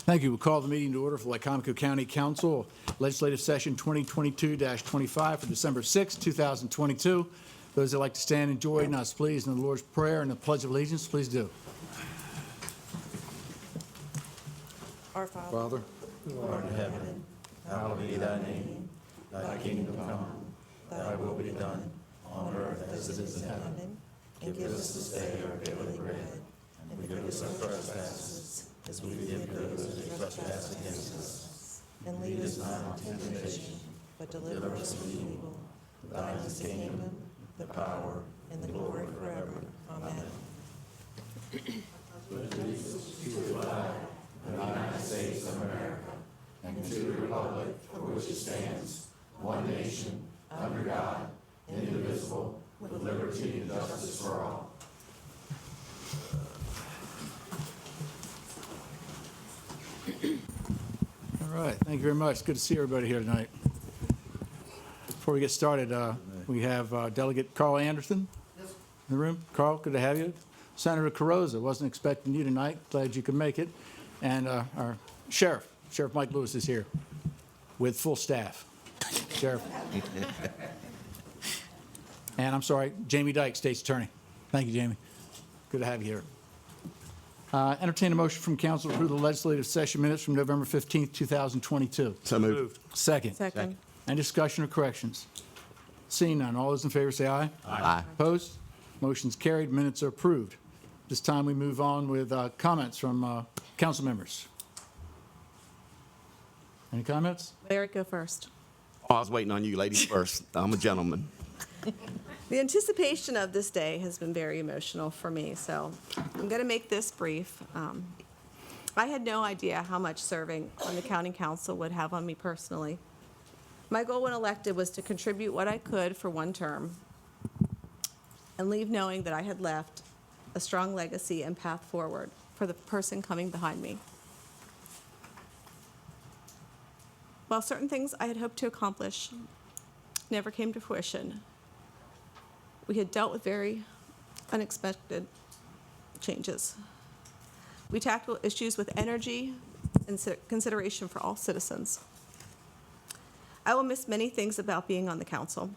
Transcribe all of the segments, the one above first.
Thank you. We'll call the meeting to order for Wicomico County Council Legislative Session 2022-25 for December 6, 2022. Those that like to stand and join us, please, in the Lord's Prayer and the Pledge of Allegiance, please do. Our Father, Father, who art in heaven, hallowed be thy name. Thy kingdom come, thy will be done, on earth as it is in heaven. Give us this day our daily bread, and forgive us our trespasses, as we forgive those who trespass against us. and lead us not into temptation, but deliver us from evil. For thine is the kingdom, the power, and the glory forever. Amen. all right. Thank you very much. Good to see everybody here tonight. Before we get started, we have Delegate Carl Anderson in the room. Carl, good to have you. Senator Carrozza, wasn't expecting you tonight. Glad you could make it. And our Sheriff Mike Lewis is here with full staff. Sheriff. And I'm sorry, Jamie Dyke, State's Attorney. Thank you, Jamie. Good to have you here. Entertain a motion from council to approve the legislative session minutes from November 15th, 2022. So moved. Second. Second. Any discussion or corrections? Seeing none, all those in favor say aye. Aye. Opposed? Motion's carried, minutes are approved. This time we move on with comments from council members. Any comments? Larry, go first. Oh, I was waiting on you ladies first. I'm a gentleman. The anticipation of this day has been very emotional for me, so I'm going to make this brief. I had no idea how much serving on the county council would have on me personally. My goal when elected was to contribute what I could for one term and leave knowing that I had left a strong legacy and path forward for the person coming behind me. While certain things I had hoped to accomplish never came to fruition, we had dealt with very unexpected changes. We tackled issues with energy and consideration for all citizens. I will miss many things about being on the council,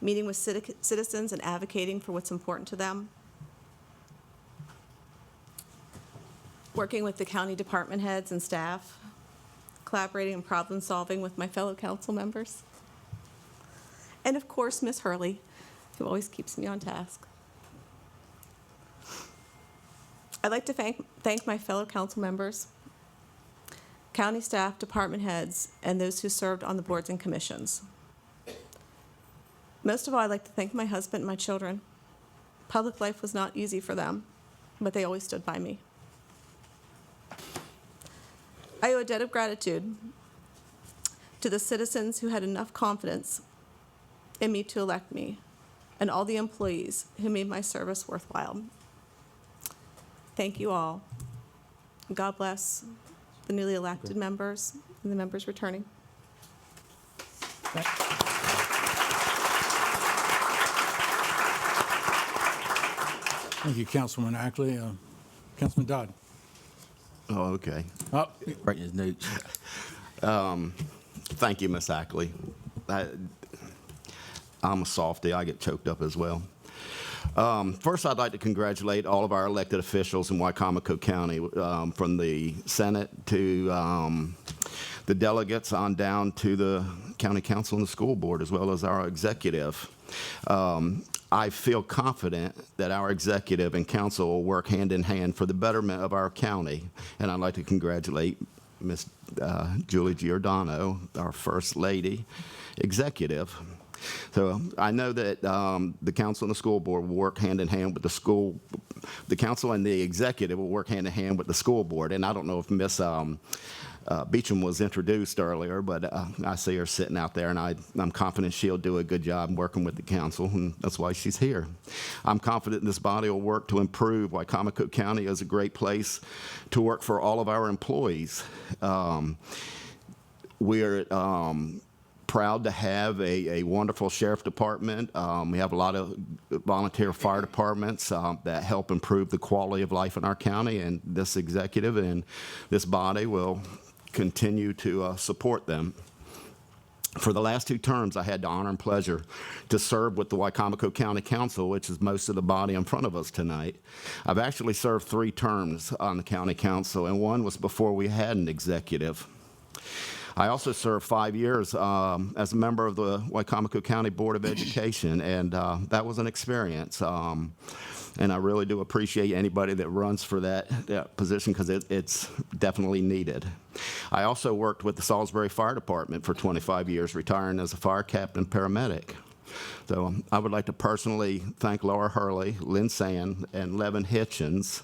meeting with citizens and advocating for what's important to them, working with the county department heads and staff, collaborating and problem solving with my fellow council members, and of course, Ms. Hurley, who always keeps me on task. I'd like to thank my fellow council members, county staff, department heads, and those who served on the boards and commissions. Most of all, I'd like to thank my husband and my children. Public life was not easy for them, but they always stood by me. I owe a debt of gratitude to the citizens who had enough confidence in me to elect me, and all the employees who made my service worthwhile. Thank you all. God bless the newly elected members and the members returning. Thank you, Councilman Ackley. Councilman Dodd. Oh, okay. Oh, Writing his notes. Thank you, Miss Ackley. I'm a softie. I get choked up as well. First, I'd like to congratulate all of our elected officials in Wicomico County, from the Senate to the delegates on down to the county council and the school board, as well as our executive. I feel confident that our executive and council will work hand in hand for the betterment of our county, and I'd like to congratulate Ms. Julie Giordano, our First Lady executive. So I know that the council and the school board will work hand in hand with the council and the executive will work hand in hand with the school board. And I don't know if Miss Beecham was introduced earlier, but I see her sitting out there, and I'm confident she'll do a good job working with the council, and that's why she's here. I'm confident this body will work to improve Wicomico County as a great place to work for all of our employees. We're proud to have a wonderful sheriff department. We have a lot of volunteer fire departments that help improve the quality of life in our county, and this executive and this body will continue to support them. For the last 2 terms, I had the honor and pleasure to serve with the Wicomico County Council, which is most of the body in front of us tonight. I've actually served 3 terms on the county council, and one was before we had an executive. I also served 5 years as a member of the Wicomico County Board of Education, and that was an experience. And I really do appreciate anybody that runs for that position, because it's definitely needed. I also worked with the Salisbury Fire Department for 25 years, retiring as a fire captain paramedic. So I would like to personally thank Laura Hurley, Lynn Sand, and Levin Hitchens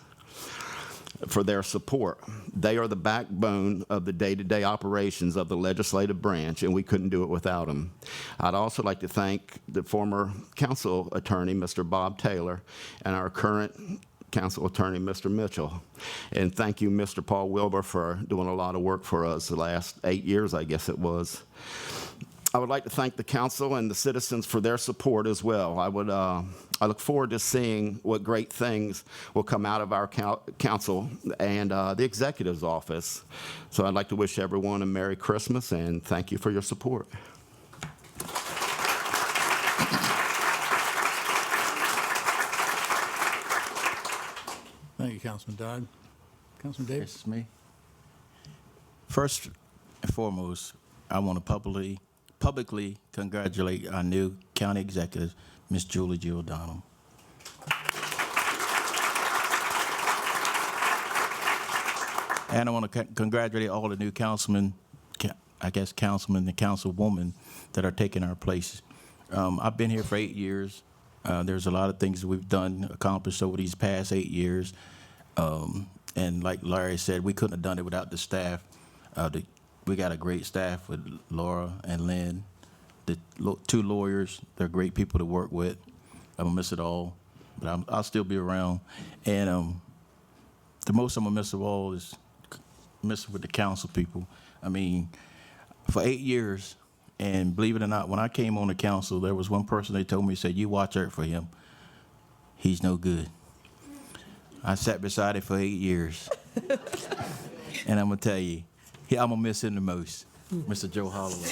for their support. They are the backbone of the day-to-day operations of the legislative branch, and we couldn't do it without them. I'd also like to thank the former council attorney, Mr. Bob Taylor, and our current council attorney, Mr. Mitchell. And thank you, Mr. Paul Wilbur, for doing a lot of work for us the last 8 years, I guess it was. I would like to thank the council and the citizens for their support as well. I look forward to seeing what great things will come out of our council and the executive's office. So I'd like to wish everyone a Merry Christmas, and thank you for your support. Thank you, Councilman Dodd. Councilman Davis? It's me. First and foremost, I want to publicly congratulate our new county executive, Ms. Julie Giordano. And I want to congratulate all the new councilmen, councilmen and councilwomen that are taking our places. I've been here for 8 years. There's a lot of things that we've accomplished over these past 8 years. And like Larry said, we couldn't have done it without the staff. We got a great staff with Laura and Lynn, the 2 lawyers. They're great people to work with. I'm gonna miss it all, but I'll still be around. And the most I'm gonna miss of all is messing with the council people. I mean, for 8 years, and believe it or not, when I came on the council, there was one person they told me, said, "You watch out for him. He's no good." I sat beside him for 8 years. And I'm gonna tell you, I'm gonna miss him the most, Mr. Joe Holloway.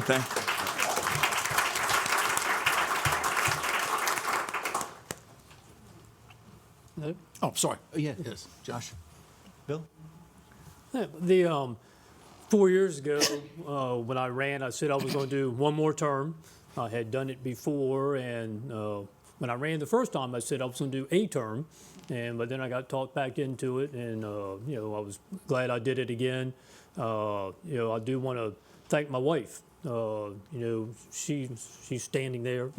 Thank you. No? Oh, sorry. Yeah, yes. Josh? Bill? The 4 years ago, when I ran, I said I was going to do one more term. I had done it before, and when I ran the first time, I said I was going to do a term, but then I got talked back into it, and I was glad I did it again. I do want to thank my wife. She's standing there.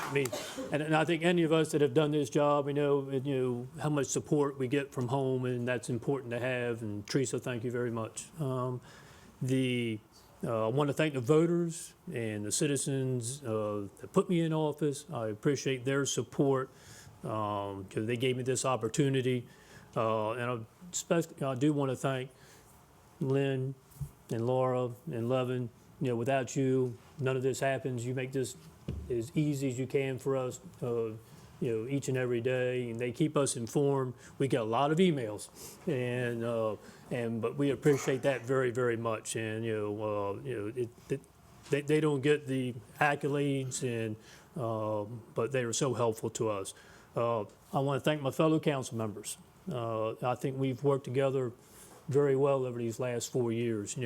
I mean, and I think any of us that have done this job, we know how much support we get from home, and that's important to have. And Teresa, thank you very much. I want to thank the voters and the citizens that put me in office. I appreciate their support because they gave me this opportunity. And I do want to thank Lynn and Laura and Levin. Without you, none of this happens. You make this as easy as you can for us, each and every day, and they keep us informed. We get a lot of emails, but we appreciate that very, very much. And they don't get the accolades, but they are so helpful to us. I want to thank my fellow council members. I think we've worked together very well over these last 4 years.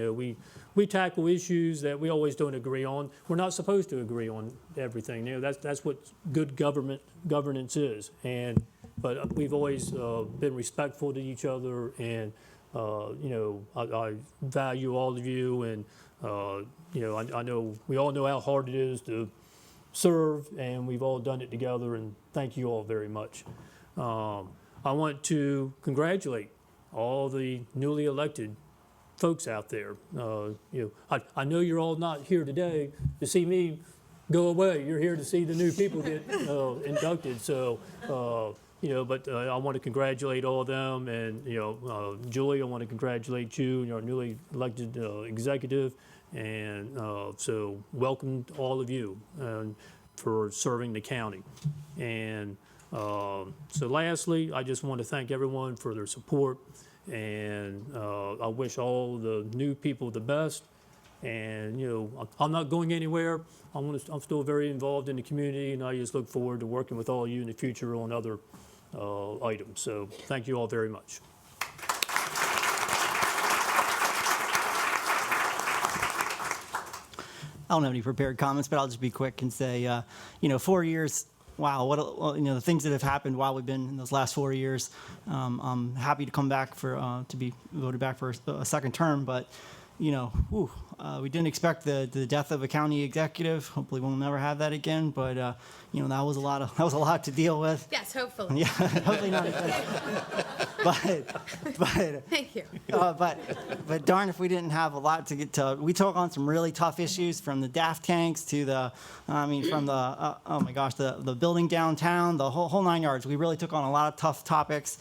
We tackle issues that we always don't agree on. We're not supposed to agree on everything. That's what good governance is. But we've always been respectful to each other, and I value all of you, and I know we all know how hard it is to serve, and we've all done it together. And thank you all very much. I want to congratulate all the newly elected folks out there. I know you're all not here today to see me go away. You're here to see the new people get inducted. So but I want to congratulate all of them, and Julie, I want to congratulate you, your newly elected executive, and so welcome to all of you for serving the county. And so lastly, I just want to thank everyone for their support, and I wish all the new people the best. And I'm not going anywhere. I'm still very involved in the community, and I just look forward to working with all of you in the future on other items. So thank you all very much. I don't have any prepared comments, but I'll just be quick and say, 4 years. Wow, the things that have happened while we've been in those last 4 years. I'm happy to come back to be voted back for a second term, but we didn't expect the death of a county executive. Hopefully, we'll never have that again. But that was a lot to deal with. Yes, hopefully. Yeah, hopefully not again. but Thank you. but darn if we didn't have a lot to get to. We took on some really tough issues, from the DAF tanks to the building downtown, the whole 9 yards. We really took on a lot of tough topics.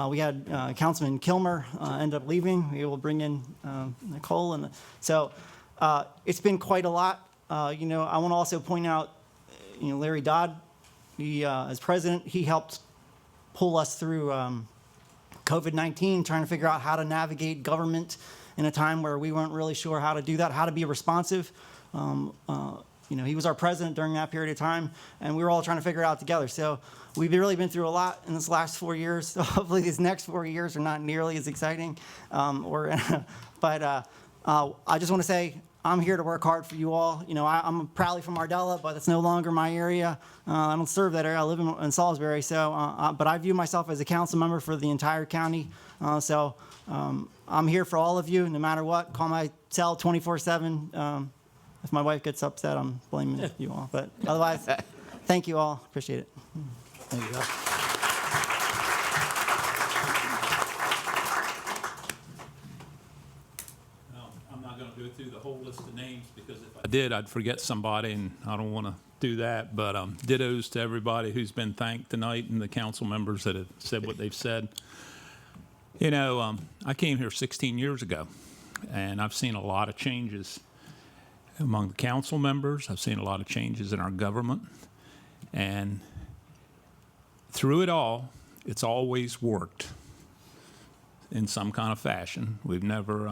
We had Councilman Kilmer end up leaving. We will bring in Nicole, and so it's been quite a lot. I want to also point out, Larry Dodd, he as president, he helped pull us through COVID-19, trying to figure out how to navigate government in a time where we weren't really sure how to do that, how to be responsive. He was our president during that period of time, and we were all trying to figure it out together. So we've really been through a lot in this last 4 years. So hopefully these next 4 years are not nearly as exciting. But I just want to say I'm here to work hard for you all. I'm proudly from Ardella, but it's no longer my area. I don't serve that area. I live in Salisbury. So, but I view myself as a council member for the entire county. So I'm here for all of you, no matter what. Call my cell 24/7. If my wife gets upset, I'm blaming you all. But otherwise, thank you all. Appreciate it. Thank you. I'm not going to go through the whole list of names, because if I did, I'd forget somebody, and I don't want to do that. But dittos to everybody who's been thanked tonight, and the council members that have said what they've said. I came here 16 years ago, and I've seen a lot of changes among the council members. I've seen a lot of changes in our government, and through it all, it's always worked in some kind of fashion. We've never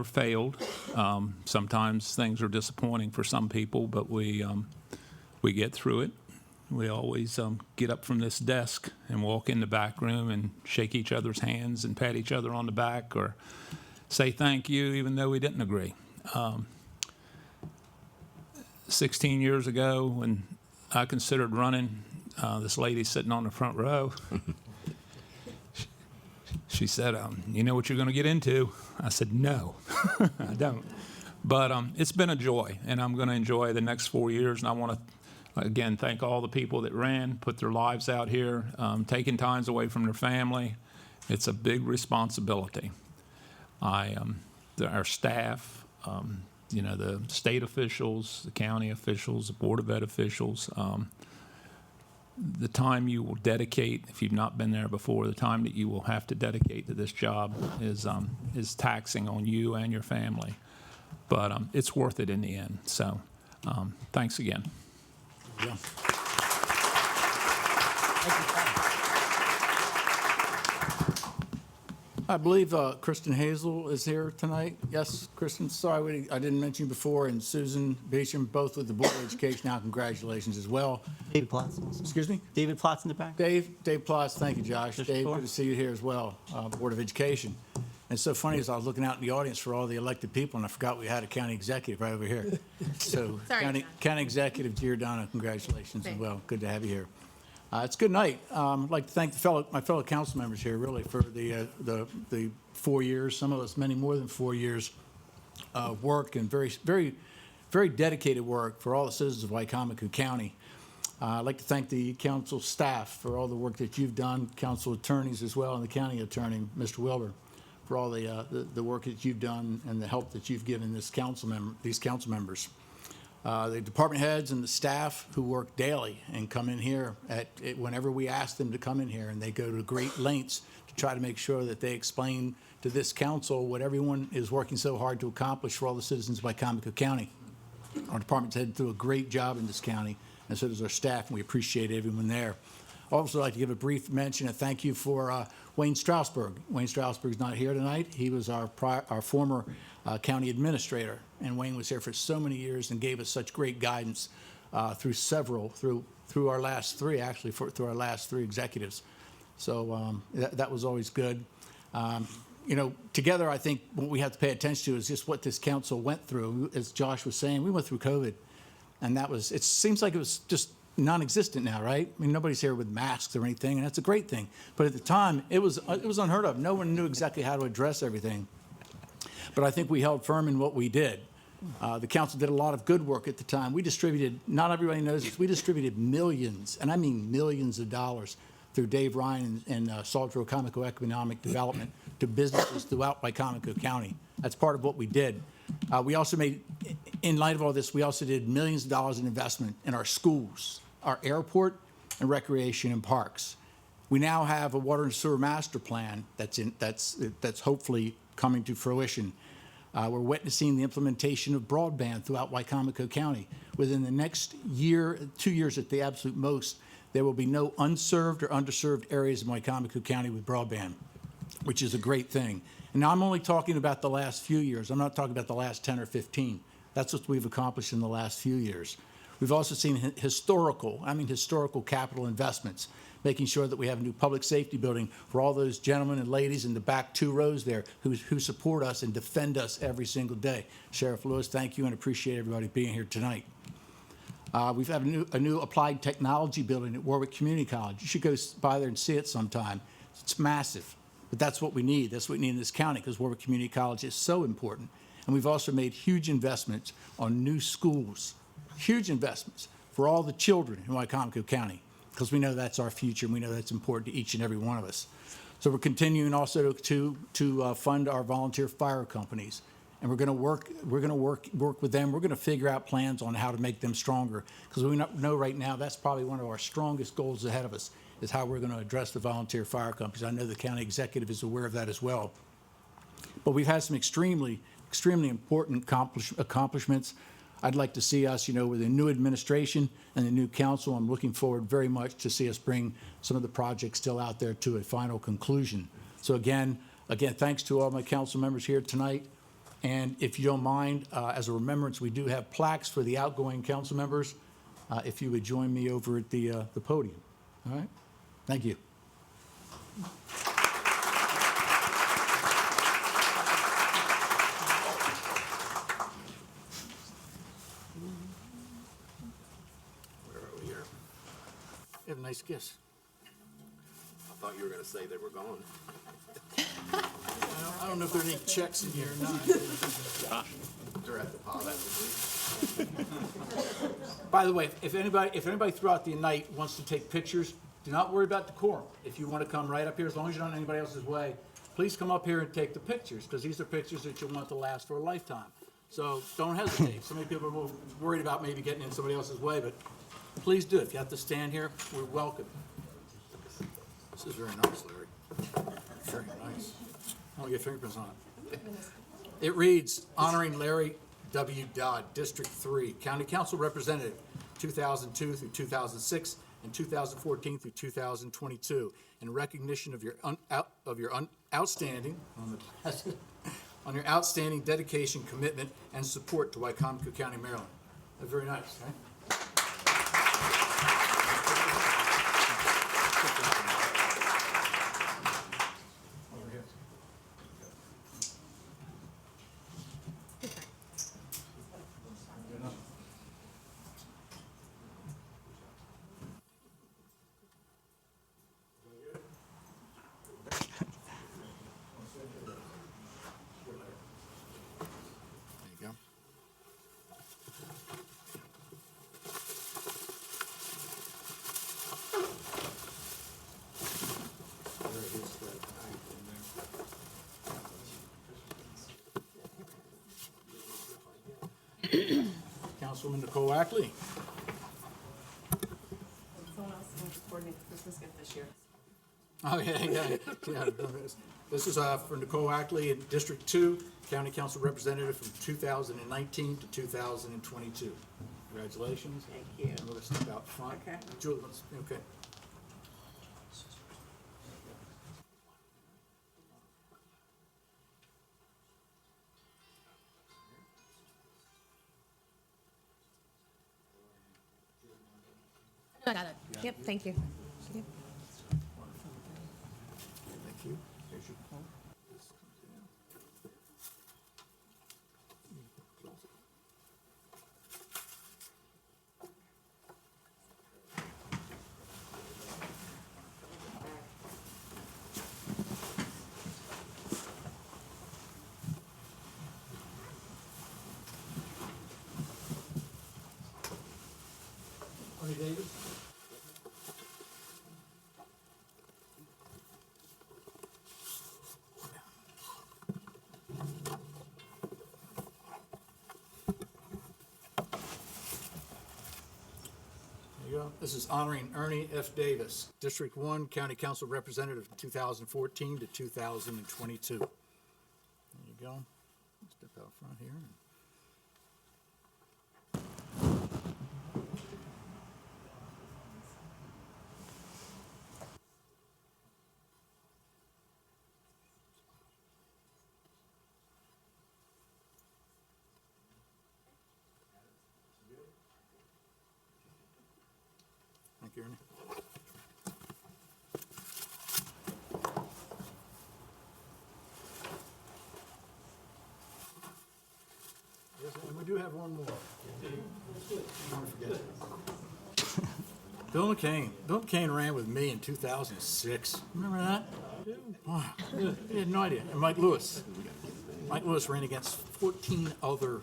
failed. Sometimes things are disappointing for some people, but we get through it. We always get up from this desk and walk in the back room and shake each other's hands and pat each other on the back, or say thank you even though we didn't agree. 16 years ago, when I considered running, this lady sitting on the front row, she said, you know what you're going to get into? I said, no, I don't. But it's been a joy, and I'm going to enjoy the next 4 years. And I want to, again, thank all the people that ran, put their lives out here, taking times away from their family. It's a big responsibility. Our staff, the state officials, the county officials, the Board of Ed officials, the time you will dedicate, if you've not been there before, the time that you will have to dedicate to this job is taxing on you and your family. But it's worth it in the end. So thanks again. Yeah. I believe Kristen Hazel is here tonight. Yes, Kristen, sorry I didn't mention you before, and Susan Beecham, both with the Board of Education. Now, congratulations as well. David Plotz. Excuse me? David Plotz in the back. Dave Plotz, thank you, Josh. Just Dave, before. good to see you here as well, Board of Education. And it's so funny, as I was looking out in the audience for all the elected people, and I forgot we had a county executive right over here. So, Sorry, County Executive Giordano, congratulations as Thanks. well. Good to have you here. It's a good night. I'd like to thank my fellow council members here, really, for the 4 years, some of us many more than 4 years, work, and very, very, very dedicated work for all the citizens of Wicomico County. I'd like to thank the council staff for all the work that you've done, council attorneys as well, and the county attorney, Mr. Wilbur, for all the work that you've done and the help that you've given these council members. the department heads and the staff who work daily and come in here whenever we ask them to come in here, and they go to great lengths to try to make sure that they explain to this council what everyone is working so hard to accomplish for all the citizens of Wicomico County. Our department's headed through a great job in this county, and so does our staff, and we appreciate everyone there. I'd also like to give a brief mention, a thank you for Wayne Strasburg. Wayne Strasburg's not here tonight. He was our former county administrator, and Wayne was here for so many years and gave us such great guidance through our last three, actually, through our last three executives. So that was always good. You know, together, I think what we have to pay attention to is just what this council went through. As Josh was saying, we went through COVID, and it seems like it was just non-existent now, right? I mean, nobody's here with masks or anything, and that's a great thing. But at the time, it was unheard of. No one knew exactly how to address everything. But I think we held firm in what we did. The council did a lot of good work at the time. We distributed, not everybody knows this, we distributed millions, and I mean millions of dollars through Dave Ryan and Salisbury Wicomico Economic Development to businesses throughout Wicomico County. That's part of what we did. We also made, in light of all this, we also did millions of dollars in investment in our schools, our airport, and recreation and parks. We now have a water and sewer master plan that's hopefully coming to fruition. We're witnessing the implementation of broadband throughout Wicomico County. Within the next year, 2 years at the absolute most, there will be no unserved or underserved areas in Wicomico County with broadband, which is a great thing. And now I'm only talking about the last few years. I'm not talking about the last 10 or 15. That's what we've accomplished in the last few years. We've also seen historical capital investments, making sure that we have a new public safety building for all those gentlemen and ladies in the back 2 rows there who support us and defend us every single day. Sheriff Lewis, thank you, and appreciate everybody being here tonight. We've had a new applied technology building at Warwick Community College. You should go by there and see it sometime. It's massive, but that's what we need. That's what we need in this county because Warwick Community College is so important. And we've also made huge investments on new schools, huge investments for all the children in Wicomico County because we know that's our future and we know that's important to each and every one of us. So we're continuing also to fund our volunteer fire companies. And we're going to work with them. We're going to figure out plans on how to make them stronger because we know right now that's probably one of our strongest goals ahead of us is how we're going to address the volunteer fire companies. I know the county executive is aware of that as well. But we've had some extremely important accomplishments. I'd like to see us, with the new administration and the new council, I'm looking forward very much to see us bring some of the projects still out there to a final conclusion. So again, thanks to all my council members here tonight. And if you don't mind, as a remembrance, we do have plaques for the outgoing council members. If you would join me over at the podium. All right? Thank you. Where are we here? You have a nice kiss. I thought you were going to say they were gone. I don't know if there are any checks in here or not. They're at the pot. By the way, if anybody throughout the night wants to take pictures, do not worry about decorum. If you want to come right up here, as long as you're not in anybody else's way, please come up here and take the pictures, because these are pictures that you'll want to last for a lifetime. So don't hesitate. So many people are worried about maybe getting in somebody else's way, but please do. If you have to stand here, we're welcome. This is very nice, Larry. Very nice. I want to get fingerprints on it. It reads, honoring Larry W. Dodd, District 3, County Council Representative, 2002 through 2006 and 2014 through 2022, in recognition of your outstanding dedication, commitment, and support to Wicomico County, Maryland. Very nice, right? Councilwoman Nicole Ackley. Someone else wants to coordinate the Christmas gift this year. Oh, yeah. This is for Nicole Ackley in District 2, County Council Representative from 2019 to 2022. Congratulations. Thank you. I'm going to step out front. Okay. Julie, okay. I got it. Yep, thank you. Thank you. Here's your phone. This comes down. Close it. Ernie Davis? There you go. This is honoring Ernie F. Davis, District 1 County Council Representative from 2014 to 2022. There you go. Step out front here. Thank you, Ernie. Yes, and we do have one more. Don't forget. Bill McCain. Bill McCain ran with me in 2006. Remember that? Wow. He had no idea. And Mike Lewis. Mike Lewis ran against 14 other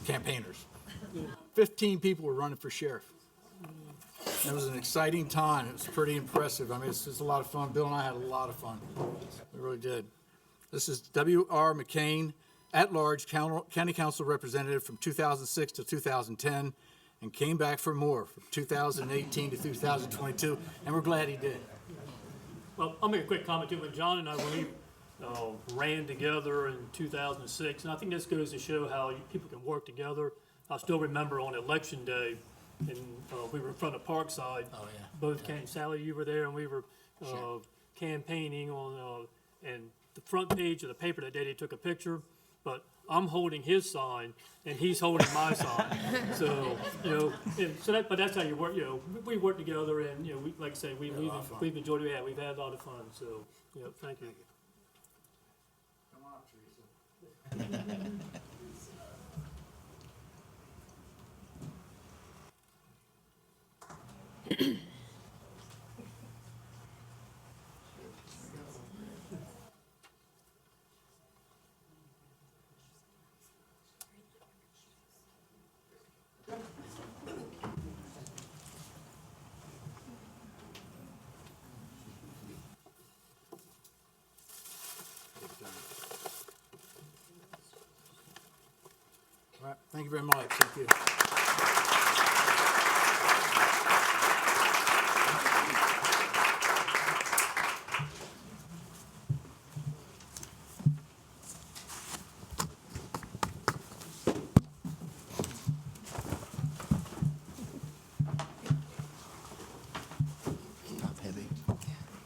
campaigners. 15 people were running for sheriff. It was an exciting time. It was pretty impressive. I mean, it's a lot of fun. Bill and I had a lot of fun. We really did. This is W.R. McCain, at-large county council representative from 2006 to 2010, and came back for more from 2018 to 2022, and we're glad he did. Well, I'll make a quick comment too. When John and I, when we ran together in 2006, and I think this goes to show how people can work together. I still remember on election day, and we were in front of Parkside. Oh, yeah. Both came. Sally, you were there, and we were campaigning on, and the front page of the paper that day they took a picture, but I'm holding his sign, and he's holding my sign. So, but that's how you work. We work together, and we, like I say, we've enjoyed it. We've had a lot of fun. So, thank you. Come on, Teresa. All right, thank you very much. Thank you.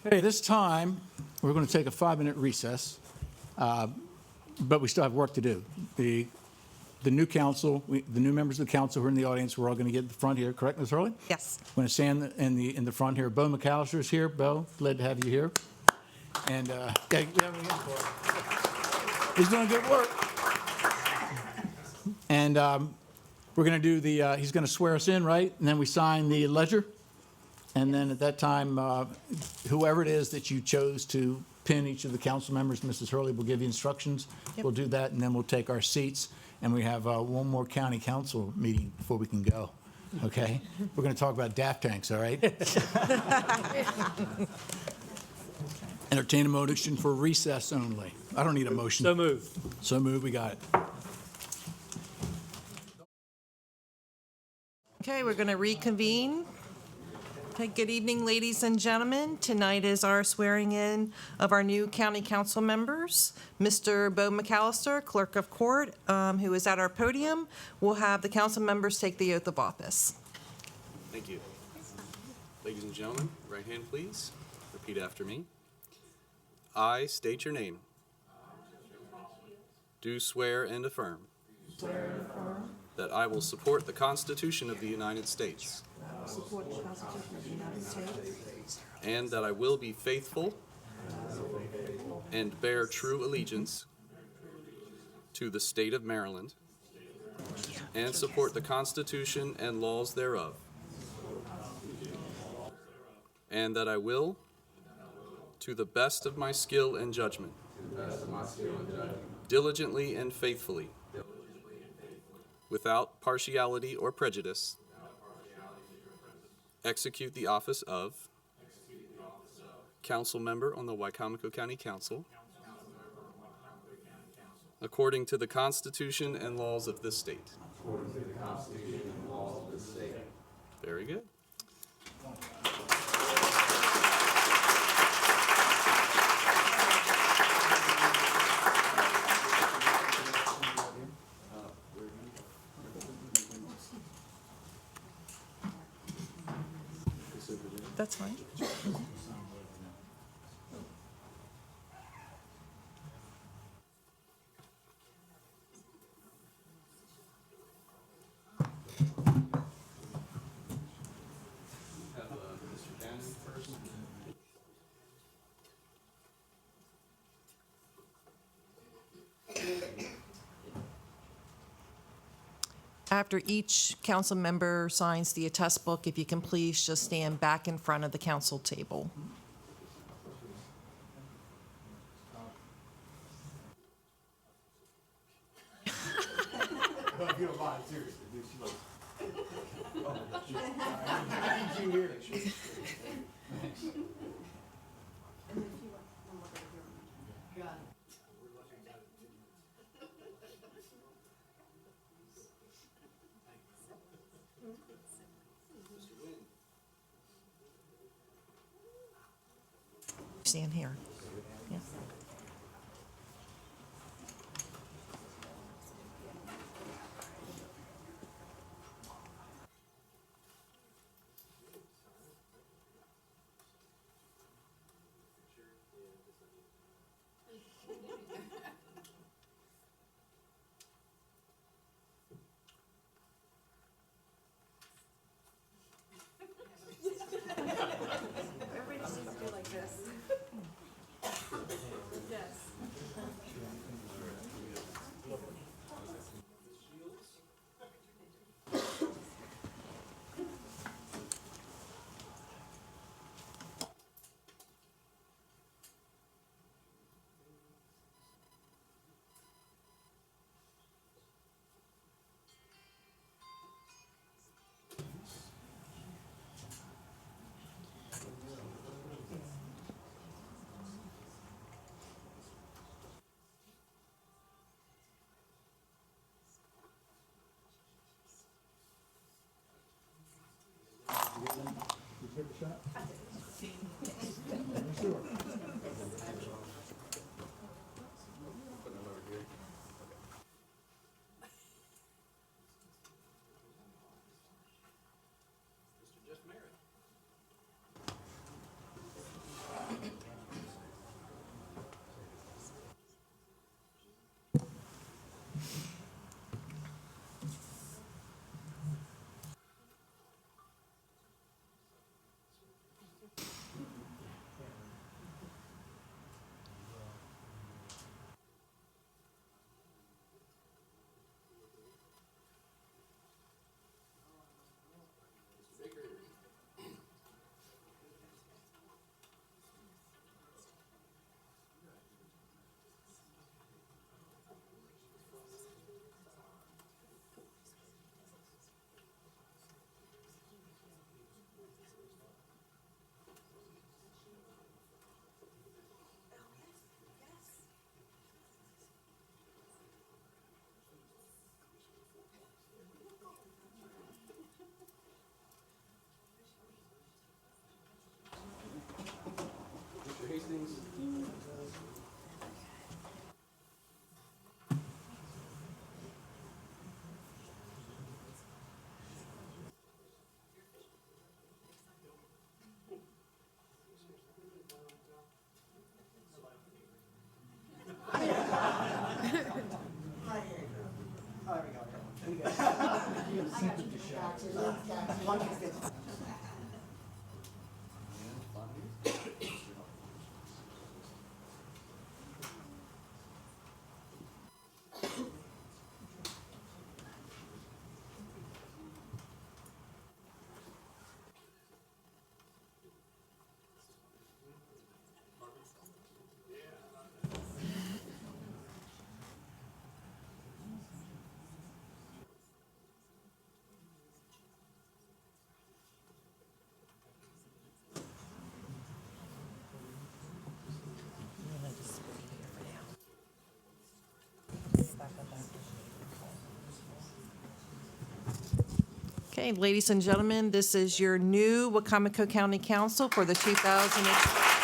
Okay, this time, we're going to take a 5-minute recess, but we still have work to do. The new council, the new members of the council who are in the audience, we're all going to get in the front here, correct, Ms. Hurley? Yes. I'm going to stand in the front here. Bo McAllister is here. Bo, glad to have you here. And, yeah, we have him for it. He's doing good work. And we're going to do he's going to swear us in, right? And then we sign the ledger. And then at that time, whoever it is that you chose to pin each of the council members, Mrs. Hurley will give you instructions. Yep. We'll do that, and then we'll take our seats. And we have one more county council meeting before we can go, okay? We're going to talk about DAF tanks, all right? Entertain a motion for recess only. I don't need a motion. So moved. So moved, we got it. we're going to reconvene. Okay, good evening, ladies and gentlemen. Tonight is our swearing in of our new county council members. Mr. Bo McAllister, clerk of court, who is at our podium, will have the council members take the oath of office. Thank you. Ladies and gentlemen, right hand please. Repeat after me. I state your name. Do swear and affirm. That I will support the Constitution of the United States. And that I will be faithful and bear true allegiance to the state of Maryland and support the Constitution and laws thereof. And that I will, to the best of my skill and judgment, diligently and faithfully, without partiality or prejudice, execute the office of council member on the Wicomico County Council according to the Constitution and laws of this state. Very good. That's fine. After each council member signs the attest book, if you can please just stand back in front of the council table. Stand here. Yeah. Okay, ladies and gentlemen, this is your new Wicomico County Council for the 2026 term.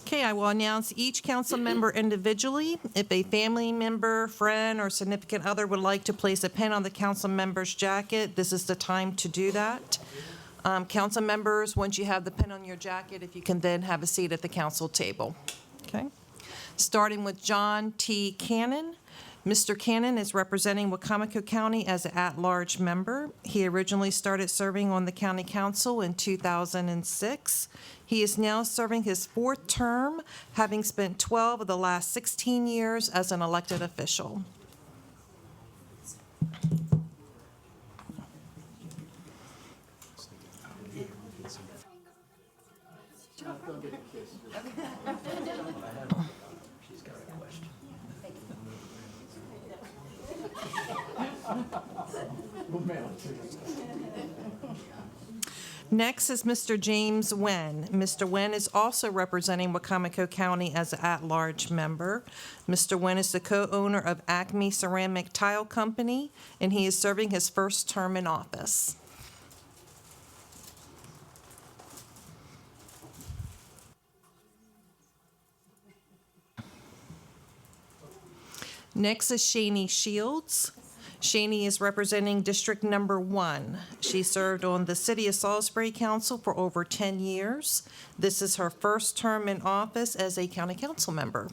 Okay, I will announce each council member individually. If a family member, friend, or significant other would like to place a pin on the council member's jacket, this is the time to do that. Council members, once you have the pin on your jacket, if you can then have a seat at the council table. Okay? Starting with John T. Cannon. Mr. Cannon is representing Wicomico County as an at-large member. He originally started serving on the county council in 2006. He is now serving his 4th term, having spent 12 of the last 16 years as an elected official. Next is Mr. James Wen. Mr. Wen is also representing Wicomico County as an at-large member. Mr. Wen is the co-owner of Acme Ceramic Tile Company, and he is serving his 1st term in office. Next is Shani Shields. Shani is representing District Number 1. She served on the City of Salisbury Council for over 10 years. This is her 1st term in office as a county council member.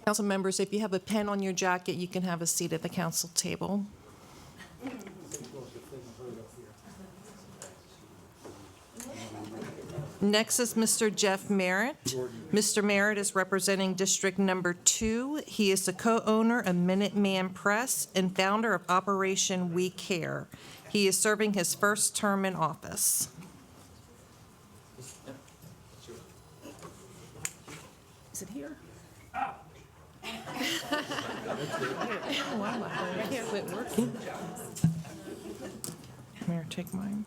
Council members, if you have a pen on your jacket, you can have a seat at the council table. Next is Mr. Jeff Merritt. Mr. Merritt is representing District Number 2. He is the co-owner of Minuteman Press and founder of Operation We Care. He is serving his 1st term in office. Is it here? Quit working. Mayor, take mine.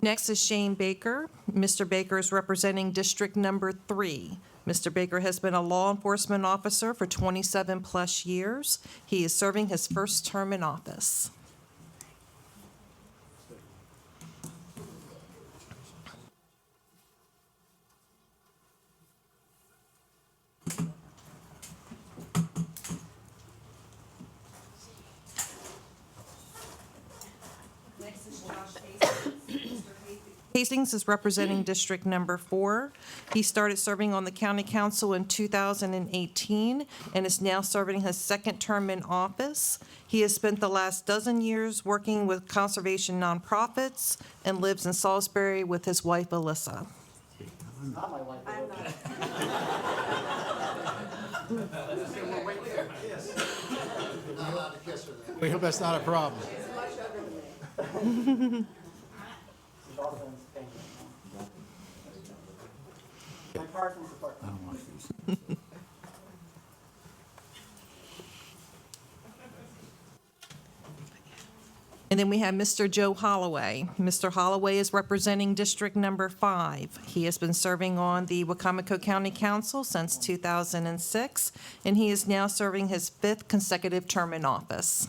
Next is Shane Baker. Mr. Baker is representing District Number 3. Mr. Baker has been a law enforcement officer for 27-plus years. He is serving his 1st term in office. Hastings is representing District Number 4. He started serving on the County Council in 2018 and is now serving his 2nd term in office. He has spent the last dozen years working with conservation nonprofits and lives in Salisbury with his wife, Alyssa. Not my wife. We hope that's not a problem. I don't want these. And then we have Mr. Joe Holloway. Mr. Holloway is representing District Number 5. He has been serving on the Wicomico County Council since 2006, and he is now serving his 5th consecutive term in office.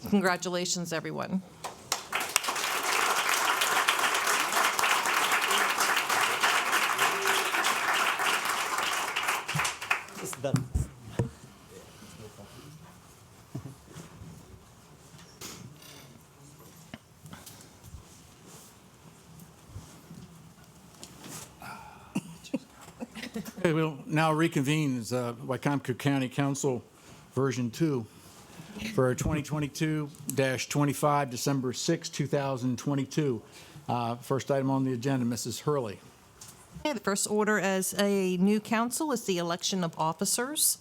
Congratulations, everyone. This is better. Okay, we'll now reconvene as Wicomico County Council Version 2 for 2022-25, December 6, 2022. First item on the agenda, Mrs. Hurley. Okay, the first order as a new council is the election of officers.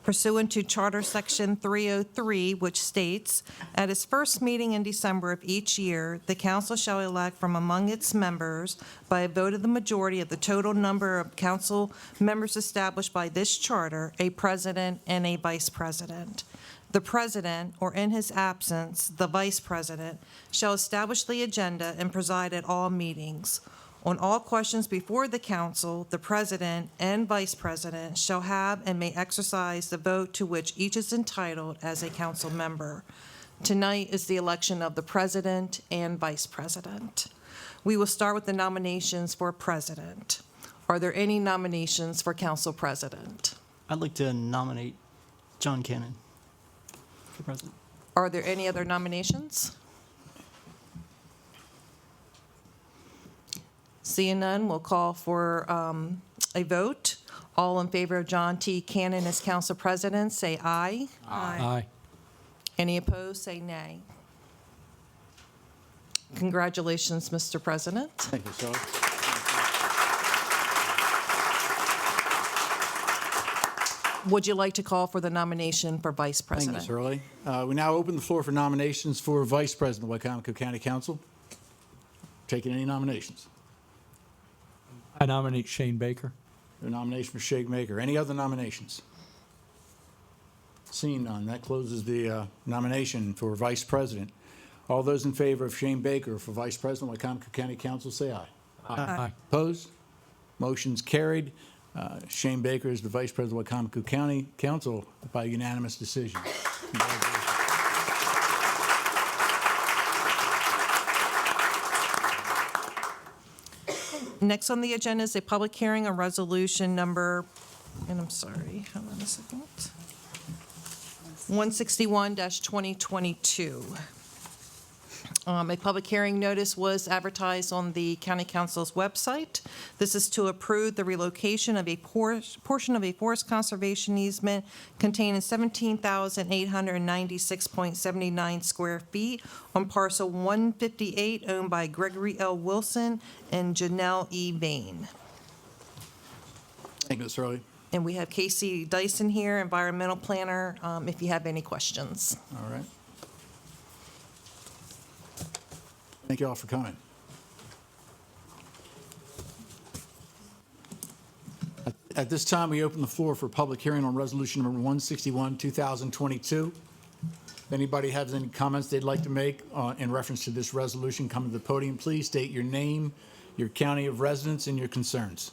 Pursuant to Charter Section 303, which states, "At its first meeting in December of each year, the council shall elect from among its members, by a vote of the majority of the total number of council members established by this charter, a president and a vice president. The president, or in his absence, the vice president, shall establish the agenda and preside at all meetings. On all questions before the council, the president and vice president shall have and may exercise the vote to which each is entitled as a council member. Tonight is the election of the president and vice president. We will start with the nominations for president. Are there any nominations for council president? I'd like to nominate John Cannon for president. Are there any other nominations? Seeing none, we'll call for a vote. All in favor of John T. Cannon as council president, say aye. Aye. Any opposed, say nay. Congratulations, Mr. President. Thank you, Shelley. Would you like to call for the nomination for vice Thank you, president? Ms. Hurley. We now open the floor for nominations for Vice President of Wicomico County Council. Taking any nominations? I nominate Shane Baker. A nomination for Shake Maker. Any other nominations? Seeing none, that closes the nomination for Vice President. All those in favor of Shane Baker for Vice President of Wicomico County Council, say aye. Aye. Opposed? Motion's carried. Shane Baker is the Vice President of Wicomico County Council by unanimous decision. Congratulations. Next on the agenda is a public hearing on resolution number, and I'm sorry, hold on a second, 161-2022. A public hearing notice was advertised on the county council's website. This is to approve the relocation of a portion of a forest conservation easement containing 17,896.79 square feet on parcel 158 owned by Gregory L. Wilson and Janelle E. Vane. Thank you, Ms. Hurley. And we have Casey Dyson here, environmental planner, if you have any questions. All right. Thank you all for coming. At this time, we open the floor for public hearing on resolution number 161, 2022. If anybody has any comments they'd like to make in reference to this resolution, come to the podium, please. State your name, your county of residence, and your concerns.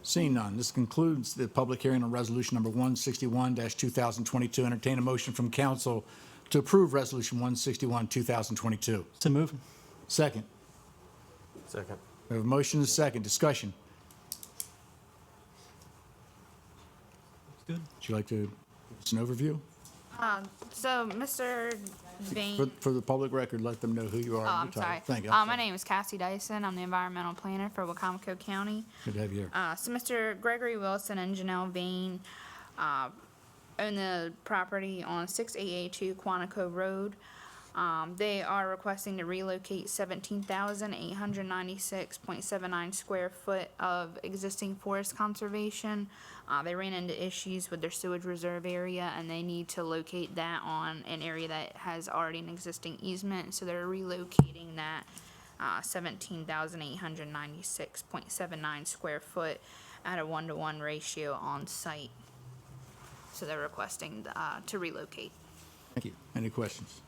Seeing none, this concludes the public hearing on resolution number 161-2022. Entertain a motion from council to approve resolution 161, 2022. So move. Second. Second. We have a motion and a second. Discussion. Good. Would you like to give us an overview? So, Mr. Vane. For the public record, let them know who you are. and Oh, your I'm title. sorry. Thank you. My name is Cassie Dyson. I'm the environmental planner for Wicomico County. Good to have you here. So, Mr. Gregory Wilson and Janelle Vane own the property on 6882 Quantico Road. They are requesting to relocate 17,896.79 square foot of existing forest conservation. They ran into issues with their sewage reserve area, and they need to locate that on an area that has already an existing easement, so they're relocating that 17,896.79 square foot at a 1-to-1 ratio on site. So they're requesting to relocate. Thank you. Any questions?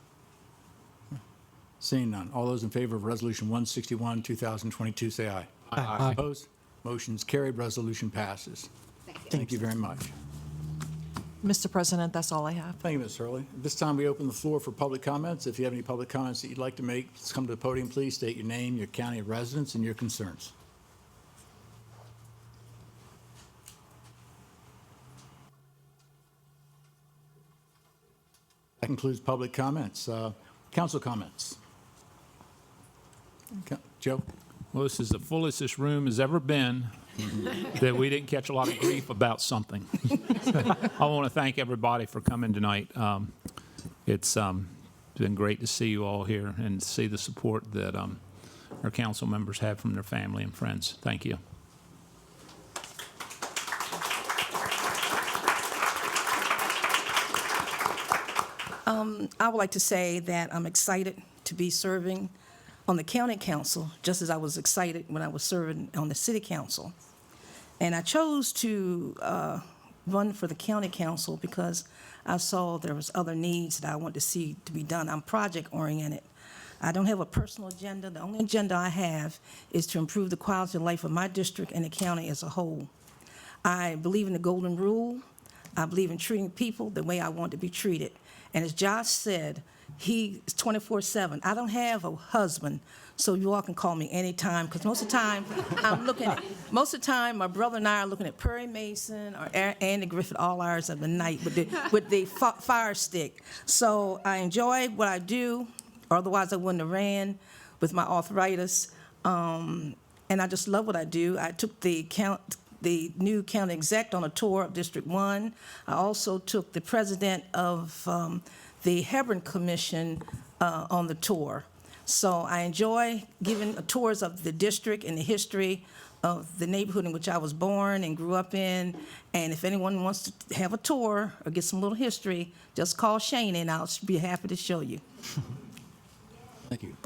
Seeing none. All those in favor of Resolution 161, 2022, say aye. Aye. Opposed? Motion's carried. Resolution passes. Thank you. Thank you very much. Mr. President, that's all I have. Thank you, Ms. Hurley. At this time, we open the floor for public comments. If you have any public comments that you'd like to make, just come to the podium, please. State your name, your county of residence, and your concerns. That concludes public comments. Council comments. Joe? Well, this is the fullest this room has ever been that we didn't catch a lot of grief about something. I want to thank everybody for coming tonight. It's been great to see you all here and see the support that our council members have from their family and friends. Thank you. I would like to say that I'm excited to be serving on the county council, just as I was excited when I was serving on the city council. And I chose to run for the county council because I saw there was other needs that I wanted to see to be done. I'm project-oriented. I don't have a personal agenda. The only agenda I have is to improve the quality of life of my district and the county as a whole. I believe in the golden rule. I believe in treating people the way I want to be treated. And as Josh said, he is 24/7. I don't have a husband, so you all can call me anytime, because most of the time, most of the time, my brother and I are looking at Perry Mason or Andy Griffith all hours of the night with the fire stick. So I enjoy what I do, or otherwise I wouldn't have ran with my arthritis. And I just love what I do. I took the new county exec on a tour of District 1. I also took the president of the Hebron Commission on the tour. So I enjoy giving tours of the district and the history of the neighborhood in which I was born and grew up in. And if anyone wants to have a tour or get some little history, just call Shane and I'll be happy to show you. Thank you.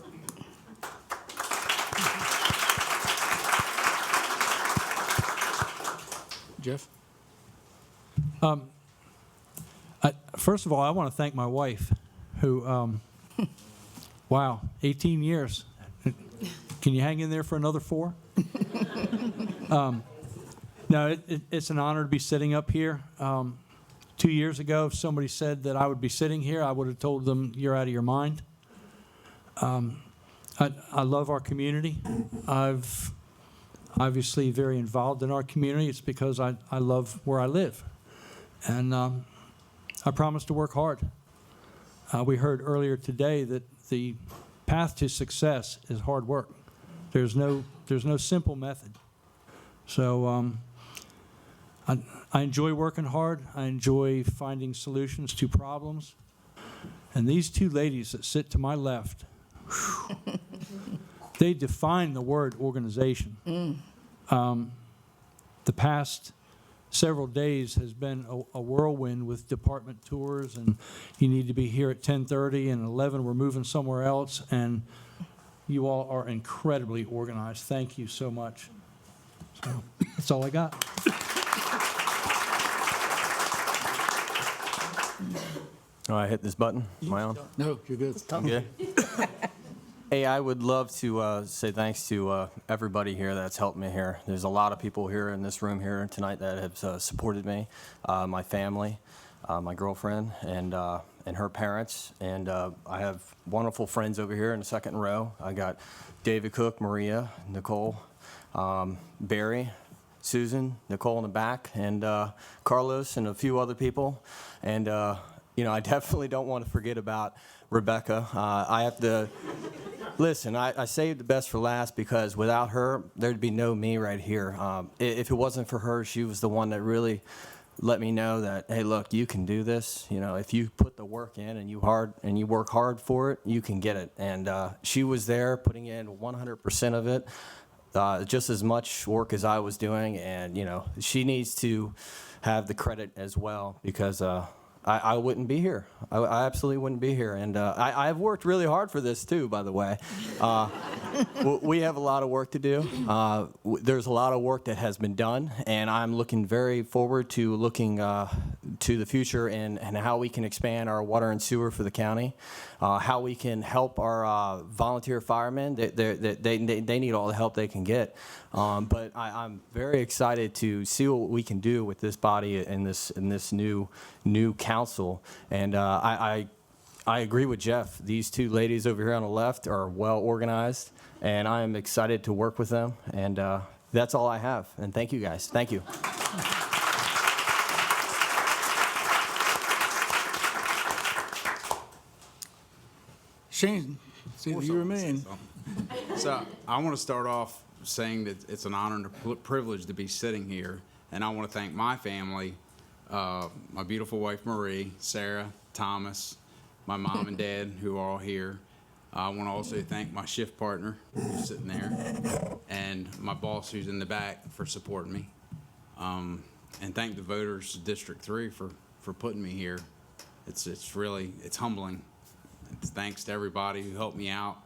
Jeff? First of all, I want to thank my wife, who, wow, 18 years. Can you hang in there for another 4? No, it's an honor to be sitting up here. 2 years ago, if somebody said that I would be sitting here, I would have told them, you're out of your mind. I love our community. I've obviously very involved in our community. It's because I love where I live. And I promise to work hard. We heard earlier today that the path to success is hard work. There's no simple method. So I enjoy working hard. I enjoy finding solutions to problems. And these two ladies that sit to my left, they define the word organization. The past several days has been a whirlwind with department tours, and you need to be here at 10:30, and 11 we're moving somewhere else, and you all are incredibly organized. Thank you so much. So that's all I got. Oh, I hit this button? Am I on? No, you're good. Yeah. Hey, I would love to say thanks to everybody here that's helped me here. There's a lot of people here in this room here tonight that have supported me, my family, my girlfriend, and her parents. And I have wonderful friends over here in the second row. I got David Cook, Maria, Nicole, Barry, Susan, Nicole in the back, and Carlos and a few other people. And, I definitely don't want to forget about Rebecca. I have to... Listen, I saved the best for last because without her, there'd be no me right here. If it wasn't for her, she was the one that really let me know that, hey, look, you can do this. If you put the the work in and you work hard for it, you can get it. And she was there putting in 100% of it, just as much work as I was doing. And, you know, she needs to have the credit as well, because I wouldn't be here. I absolutely wouldn't be here. And I've worked really hard for this too, by the way. We have a lot of work to do. There's a lot of work that has been done, and I'm looking very forward to looking to the future and how we can expand our water and sewer for the county, how we can help our volunteer firemen. They need all the help they can get. But I'm very excited to see what we can do with this body and this new council. And I agree with Jeff. These two ladies over here on the left are well organized, and I am excited to work with them. And that's all I have. And thank you, guys. Thank you. Shane, it's either you or me. And So I want to start off saying that it's an honor and a privilege to be sitting here, and I want to thank my family, my beautiful wife Marie, Sarah, Thomas, my mom and dad who are all here. I want to also thank my shift partner who's sitting there, and my boss who's in the back for supporting me, and thank the voters of District 3 for putting me here. It's really humbling. It's thanks to everybody who helped me out.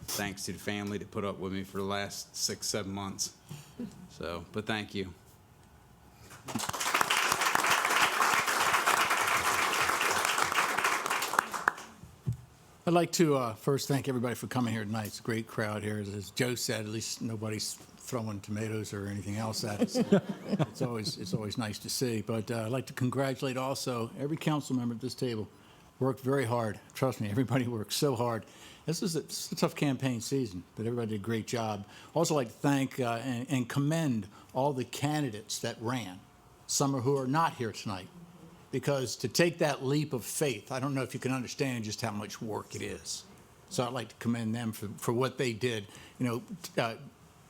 Thanks to the family that put up with me for the last 6-7 months. So, but thank you. I'd like to first thank everybody for coming here tonight. It's a great crowd here. As Joe said, at least nobody's throwing tomatoes or anything else at us. It's always nice to see. But I'd like to congratulate also every council member at this table. Worked very hard. Trust me, everybody worked so hard. This is a tough campaign season, but everybody did a great job. Also like to thank and commend all the candidates that ran, some who are not here tonight, because to take that leap of faith, I don't know if you can understand just how much work it is. So I'd like to commend them for what they did. You know,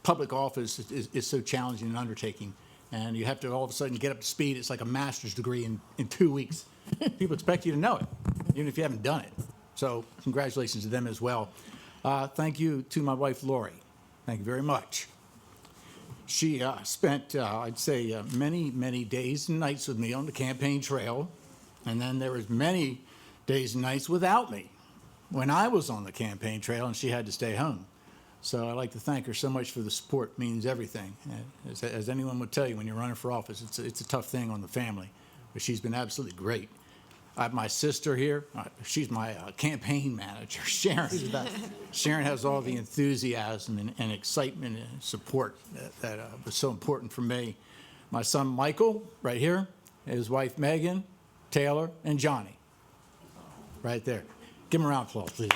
public office is so challenging an undertaking, and you have to all of a sudden get up to speed. It's like a master's degree in 2 weeks. People expect you to know it, even if you haven't done it. So congratulations to them as well. Thank you to my wife, Lori. Thank you very much. She spent, I'd say, many, many days and nights with me on the campaign trail. And then there was many days and nights without me when I was on the campaign trail and she had to stay home. So I'd like to thank her so much for the support. It means everything. As anyone would tell you, when you're running for office, it's a tough thing on the family. But she's been absolutely great. I have my sister here. She's my campaign manager, Sharon. Sharon has all the enthusiasm and excitement and support that was so important for me. My son, Michael, right here. His wife, Megan, Taylor, and Johnny. Right there. Give them a round of applause, please.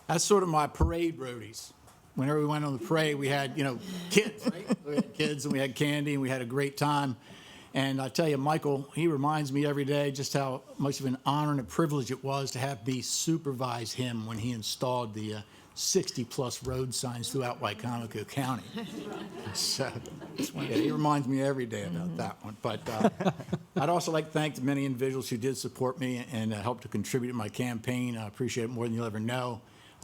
That's sort of my parade roadies. Whenever we went on the parade, we had, kids, right? We had kids and we had candy and we had a great time. And I tell you, Michael, he reminds me every day just how much of an honor and a privilege it was to have me supervise him when he installed the 60-plus road signs throughout Wicomico County. So, he reminds me every day about that one. But I'd also like to thank the many individuals who did support me and helped to contribute to my campaign. I appreciate it more than you'll ever know.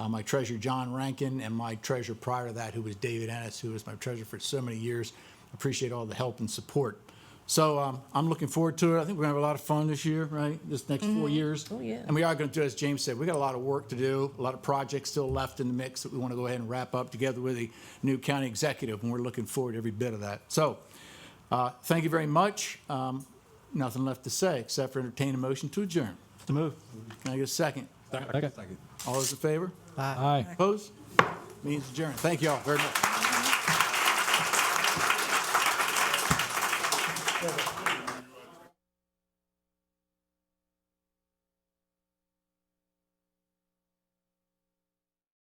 My treasurer, John Rankin, and my treasurer prior to that, who was David Ennis, who was my treasurer for so many years. Appreciate all the help and support. So I'm looking forward to it. I think we're going to have a lot of fun this year, right? This next 4 years. Oh, yeah. And we are going to do, as James said, we got a lot of work to do, a lot of projects still left in the mix that we want to go ahead and wrap up together with the new county executive, and we're looking forward to every bit of that. So thank you very much. Nothing left to say except for entertain a motion to adjourn. To move. Can I get a second? Second. All those in favor? Aye. Opposed? Means adjourned. Thank you all very much.